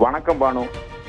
வணக்கம் பானு.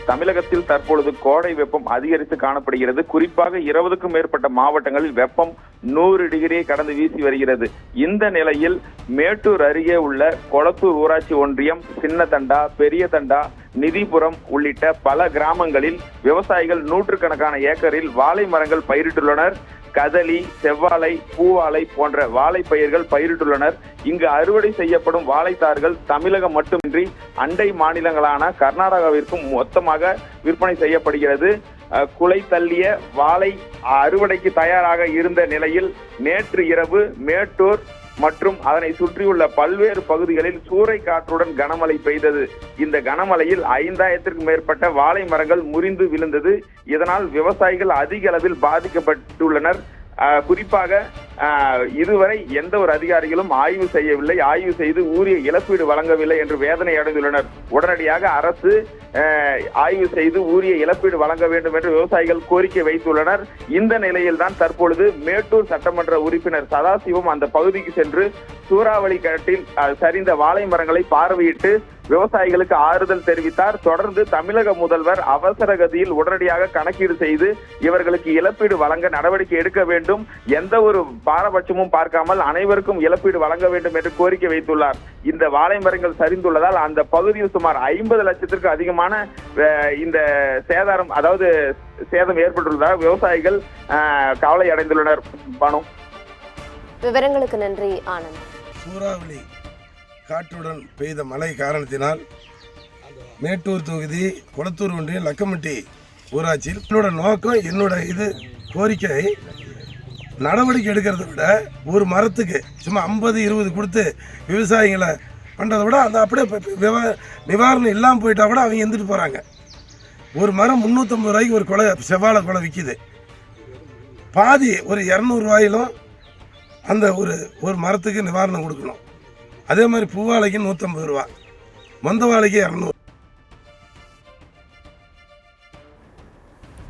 தமிழகத்தில் தற்பொழுது கோடை வெப்பம் அதிகரித்து காணப்படுகிறது. குறிப்பாக 20க்கும் மேற்பட்ட மாவட்டங்களில் வெப்பம் 100 டிகிரியை கடந்து வீசி வருகிறது. இந்த நிலையில் மேட்டூர் அருகே உள்ள கொளத்தூர் ஊராட்சி ஒன்றியம், சின்னதண்டா, பெரிய தண்டா, நிதிபுரம் உள்ளிட்ட பல கிராமங்களில் விவசாயிகள் நூற்றுக்கணக்கான ஏக்கரில் வாழை மரங்கள் பயிரிட்டுள்ளனர். கதலி, செவ்வாழை, பூவாழை போன்ற வாழை பயிர்கள் பயிரிட்டுள்ளனர். இங்கு அறுவடை செய்யப்படும் வாழைத்தார்கள் தமிழகம் மட்டுமின்றி அண்டை மாநிலங்களான கர்நாடகாவிற்கும் மொத்தமாக விற்பனை செய்யப்படுகிறது. குலை தள்ளிய வாழை அறுவடைக்கு தயாராக இருந்த நிலையில் நேற்று இரவு மேட்டூர் மற்றும் அதனை சுற்றியுள்ள பல்வேறு பகுதிகளில் சூறை காற்றுடன் கனமழை பெய்தது. இந்த கனமழையில் 5000த்திற்கும் மேற்பட்ட வாழை மரங்கள் முறிந்து விழுந்தது. இதனால் விவசாயிகள் அதிக அளவில் பாதிக்கப்பட்டுள்ளனர். குறிப்பாக இதுவரை எந்த ஒரு அதிகாரிகளும் ஆய்வு செய்யவில்லை. ஆய்வு செய்து உரிய இழப்பீடு வழங்கவில்லை என்று வேதனை அடைந்துள்ளனர். உடனடியாக அரசு ஆய்வு செய்து உரிய இழப்பீடு வழங்க வேண்டும் என்று விவசாயிகள் கோரிக்கை வைத்துள்ளனர். இந்த நிலையில் தான் தற்பொழுது மேட்டூர் சட்டமன்ற உறுப்பினர் சதாசிவம் அந்த பகுதிக்கு சென்று சூறாவளி காற்றில் சரிந்த வாழை மரங்களை பார்வையிட்டு விவசாயிகளுக்கு ஆறுதல் தெரிவித்தார். தொடர்ந்து தமிழக முதல்வர் அவசர கதியில் உடனடியாக கணக்கீடு செய்து இவர்களுக்கு இழப்பீடு வழங்க நடவடிக்கை எடுக்க வேண்டும். எந்த ஒரு பாரபட்சமும் பார்க்காமல் அனைவருக்கும் இழப்பீடு வழங்க வேண்டும் என்று கோரிக்கை வைத்துள்ளார். இந்த வாழை மரங்கள் சரிந்துள்ளதால் அந்த பகுதியில் சுமார் 50 லட்சத்திற்கு அதிகமான இந்த சேதாரம், அதாவது சேதம் ஏற்பட்டுள்ளதாக விவசாயிகள் கவலை அடைந்துள்ளனர். பணம் விவரங்களுக்கு நன்றி ஆனந்த். சூறாவளி காற்றுடன் பெய்த மழை காரணத்தினால் மேட்டூர் தொகுதி கொளத்தூர் ஒன்றியம் லக்கம்பட்டி ஊராட்சியில் என்னோட நோக்கம், என்னோட கோரிக்கை, நடவடிக்கை எடுக்கிறத விட ஒரு மரத்துக்கு சும்மா 50-20 கொடுத்து விவசாயிகளை பண்ணுறதை விட அந்த அப்படியே நிவாரணம் இல்லாமல் போயிட்டா கூட அவங்க எந்திட்டு போகிறாங்க. ஒரு மரம் 350 ரூபாய்க்கு ஒரு கொலை, செவ்வாழை கொலை விற்கிது. பாதி ஒரு 200 ரூபாயிலும் அந்த ஒரு மரத்துக்கு நிவாரணம் கொடுக்கணும். அதே மாதிரி பூவாழைக்கு 150 ரூபா, மொந்த வாழைக்கு 200.